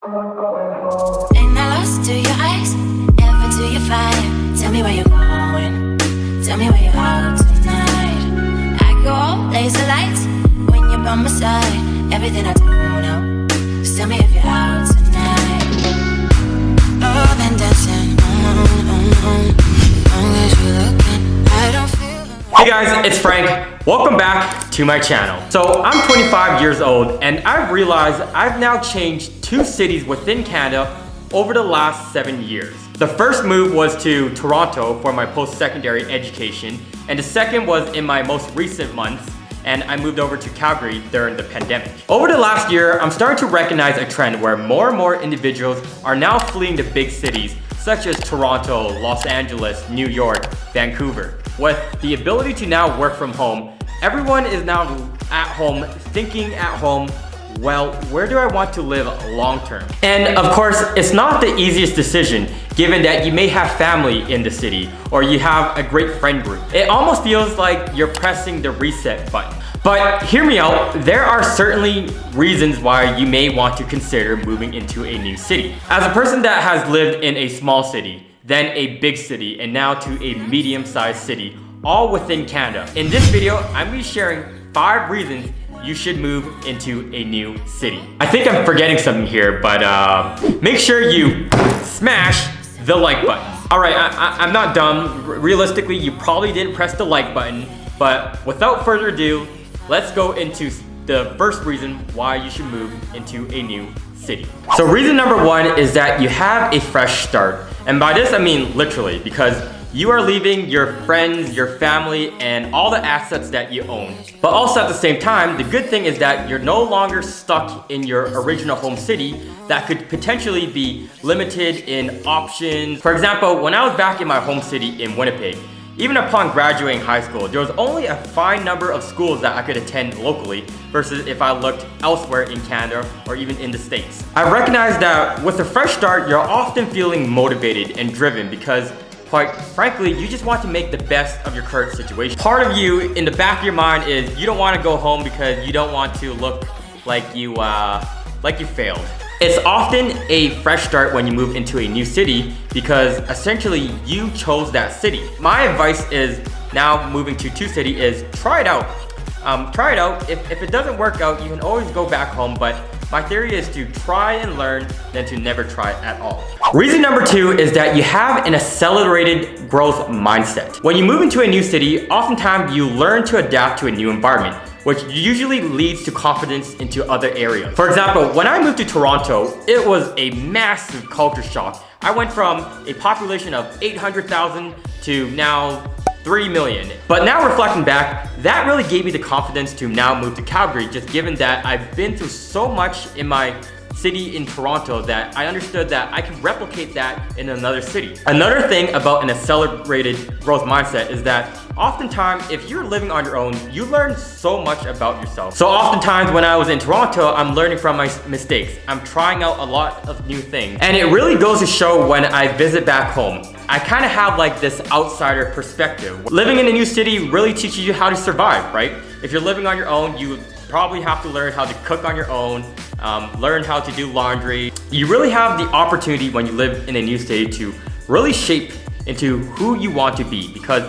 Ain't I lost to your eyes, ever to your fire? Tell me where you're going, tell me where you're out tonight. I go laser lights when you're by my side. Everything I do now, just tell me if you're out tonight. Love and dancing, long as you're looking, I don't feel. Hey guys, it's Frank. Welcome back to my channel. So I'm 25 years old and I've realized I've now changed 2 cities within Canada over the last 7 years. The first move was to Toronto for my post-secondary education, and the second was in my most recent months, and I moved over to Calgary during the pandemic. Over the last year, I'm starting to recognize a trend where more and more individuals are now fleeing the big cities such as Toronto, Los Angeles, New York, Vancouver. With the ability to now work from home, everyone is now at home, thinking at home, well, where do I want to live long term? And of course, it's not the easiest decision, given that you may have family in the city or you have a great friend group. It almost feels like you're pressing the reset button. But hear me out, there are certainly reasons why you may want to consider moving into a new city. As a person that has lived in a small city, then a big city, and now to a medium-sized city, all within Canada. In this video, I'm going to be sharing 5 reasons you should move into a new city. I think I'm forgetting something here, but make sure you smash the like button. All right, I'm not dumb. Realistically, you probably didn't press the like button, but without further ado, let's go into the first reason why you should move into a new city. So reason number 1 is that you have a fresh start. And by this, I mean literally, because you are leaving your friends, your family, and all the assets that you own. But also at the same time, the good thing is that you're no longer stuck in your original home city that could potentially be limited in options. For example, when I was back in my home city in Winnipeg, even upon graduating high school, there was only a fine number of schools that I could attend locally versus if I looked elsewhere in Canada or even in the States. I recognize that with a fresh start, you're often feeling motivated and driven because, quite frankly, you just want to make the best of your current situation. Part of you in the back of your mind is you don't want to go home because you don't want to look like you failed. It's often a fresh start when you move into a new city because essentially you chose that city. My advice is now moving to 2 cities is try it out. Try it out. If it doesn't work out, you can always go back home, but my theory is to try and learn than to never try at all. Reason number 2 is that you have an accelerated growth mindset. When you move into a new city, oftentimes you learn to adapt to a new environment, which usually leads to confidence into other areas. For example, when I moved to Toronto, it was a massive culture shock. I went from a population of 800,000 to now 3 million. But now reflecting back, that really gave me the confidence to now move to Calgary, just given that I've been through so much in my city in Toronto that I understood that I can replicate that in another city. Another thing about an accelerated growth mindset is that oftentimes if you're living on your own, you learn so much about yourself. So oftentimes when I was in Toronto, I'm learning from my mistakes. I'm trying out a lot of new things. And it really goes to show when I visit back home, I kind of have like this outsider perspective. Living in a new city really teaches you how to survive, right? If you're living on your own, you probably have to learn how to cook on your own, learn how to do laundry. You really have the opportunity when you live in a new city to really shape into who you want to be, because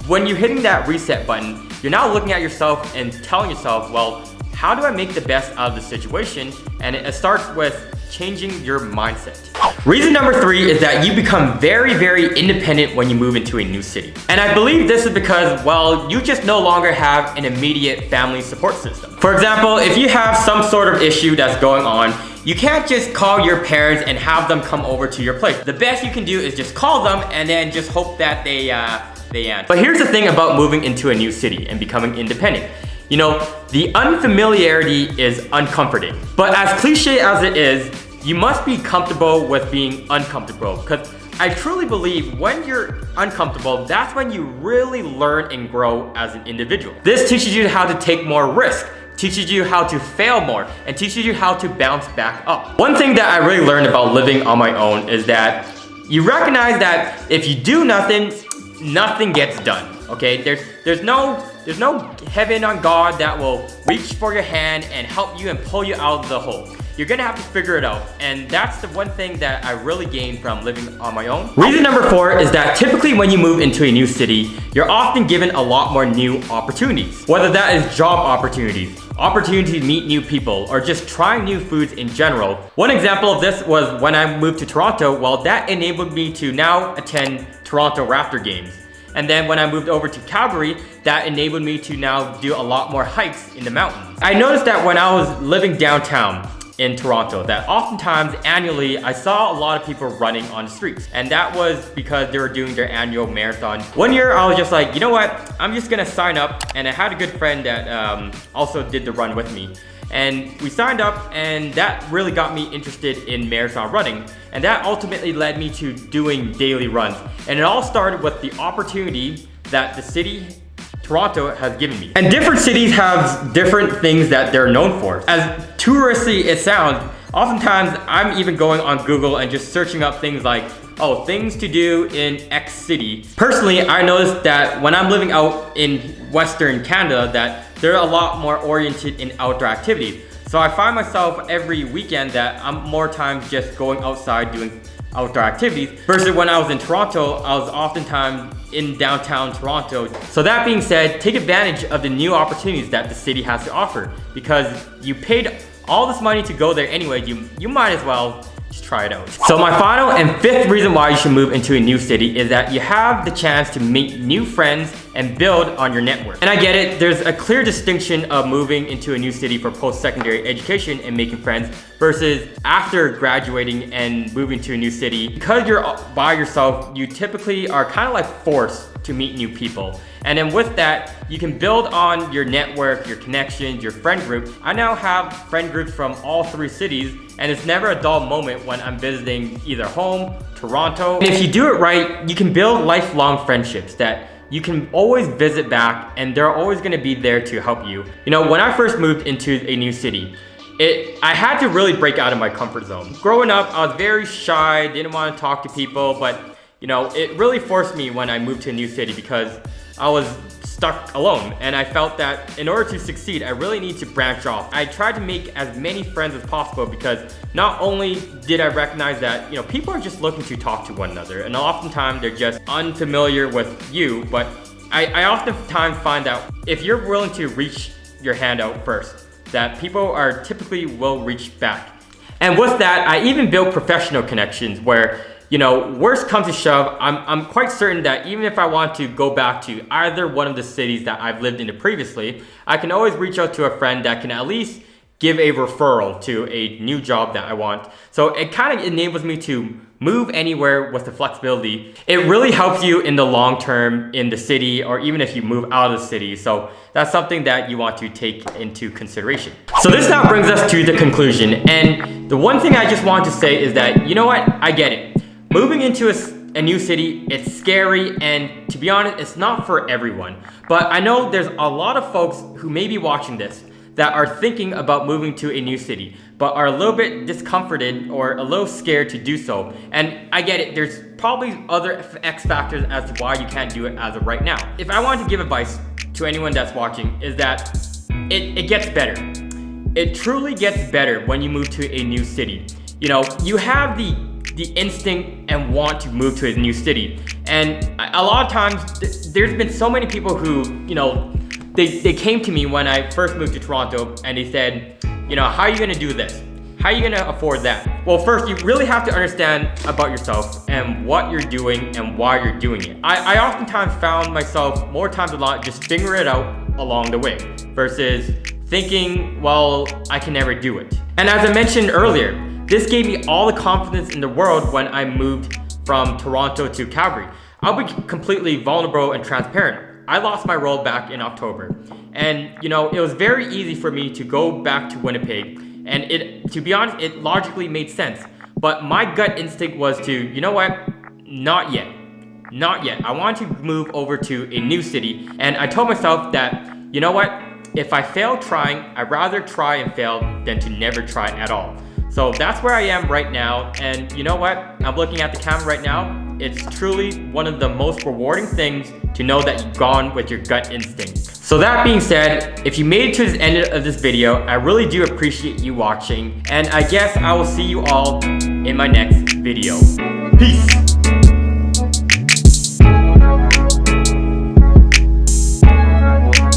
when you're hitting that reset button, you're now looking at yourself and telling yourself, well, how do I make the best out of the situation? And it starts with changing your mindset. Reason number 3 is that you become very, very independent when you move into a new city. And I believe this is because, well, you just no longer have an immediate family support system. For example, if you have some sort of issue that's going on, you can't just call your parents and have them come over to your place. The best you can do is just call them and then just hope that they answer. But here's the thing about moving into a new city and becoming independent. You know, the unfamiliarity is uncomforting. But as cliche as it is, you must be comfortable with being uncomfortable, because I truly believe when you're uncomfortable, that's when you really learn and grow as an individual. This teaches you how to take more risk, teaches you how to fail more, and teaches you how to bounce back up. One thing that I really learned about living on my own is that you recognize that if you do nothing, nothing gets done, okay? There's no heaven on God that will reach for your hand and help you and pull you out of the hole. you're gonna have to figure it out. And that's the one thing that I really gained from living on my own. Reason number 4 is that typically when you move into a new city, you're often given a lot more new opportunities. Whether that is job opportunities, opportunity to meet new people, or just trying new foods in general. One example of this was when I moved to Toronto. Well, that enabled me to now attend Toronto Raptor games. And then when I moved over to Calgary, that enabled me to now do a lot more hikes in the mountains. I noticed that when I was living downtown in Toronto, that oftentimes annually I saw a lot of people running on the streets, and that was because they were doing their annual marathon. One year I was just like, you know what, I'm just gonna sign up, and I had a good friend that also did the run with me. And we signed up, and that really got me interested in marathon running, and that ultimately led me to doing daily runs. And it all started with the opportunity that the city Toronto has given me. And different cities have different things that they're known for. As touristy it sounds, oftentimes I'm even going on Google and just searching up things like, oh, things to do in X city. Personally, I noticed that when I'm living out in Western Canada, that they're a lot more oriented in outdoor activities. So I find myself every weekend that I'm more times just going outside doing outdoor activities, versus when I was in Toronto, I was oftentimes in downtown Toronto. So that being said, take advantage of the new opportunities that the city has to offer, because you paid all this money to go there anyway. You might as well just try it out. So my final and 5th reason why you should move into a new city is that you have the chance to meet new friends and build on your network. And I get it, there's a clear distinction of moving into a new city for post-secondary education and making friends versus after graduating and moving to a new city. Because you're by yourself, you typically are kind of like forced to meet new people. And then with that, you can build on your network, your connections, your friend group. I now have friend groups from all 3 cities, and it's never a dull moment when I'm visiting either home, Toronto. And if you do it right, you can build lifelong friendships that you can always visit back, and they're always gonna be there to help you. You know, when I first moved into a new city, I had to really break out of my comfort zone. Growing up, I was very shy, didn't want to talk to people, but you know, it really forced me when I moved to a new city because I was stuck alone, and I felt that in order to succeed, I really need to branch off. I tried to make as many friends as possible because not only did I recognize that, you know, people are just looking to talk to one another, and oftentimes they're just unfamiliar with you, but I oftentimes find that if you're willing to reach your hand out first, that people are typically will reach back. And with that, I even built professional connections where, you know, worst comes to shove, I'm quite certain that even if I want to go back to either one of the cities that I've lived in previously, I can always reach out to a friend that can at least give a referral to a new job that I want. So it kind of enables me to move anywhere with the flexibility. It really helps you in the long term in the city, or even if you move out of the city. So that's something that you want to take into consideration. So this now brings us to the conclusion. And the one thing I just want to say is that, you know what, I get it. Moving into a new city, it's scary, and to be honest, it's not for everyone. But I know there's a lot of folks who may be watching this that are thinking about moving to a new city, but are a little bit discomforted or a little scared to do so. And I get it, there's probably other X factors as to why you can't do it as of right now. If I wanted to give advice to anyone that's watching, is that it gets better. It truly gets better when you move to a new city. You know, you have the instinct and want to move to a new city. And a lot of times, there's been so many people who, you know, they came to me when I first moved to Toronto, and they said, you know, how are you gonna do this? How are you gonna afford that? Well, first, you really have to understand about yourself and what you're doing and why you're doing it. I oftentimes found myself more times than not just figuring it out along the way versus thinking, well, I can never do it. And as I mentioned earlier, this gave me all the confidence in the world when I moved from Toronto to Calgary. I'll be completely vulnerable and transparent. I lost my role back in October. And you know, it was very easy for me to go back to Winnipeg. And to be honest, it logically made sense. But my gut instinct was to, you know what, not yet. Not yet. I want to move over to a new city. And I told myself that, you know what, if I fail trying, I'd rather try and fail than to never try at all. So that's where I am right now, and you know what? I'm looking at the camera right now. It's truly one of the most rewarding things to know that you've gone with your gut instinct. So that being said, if you made it to the end of this video, I really do appreciate you watching, and I guess I will see you all in my next video. Peace!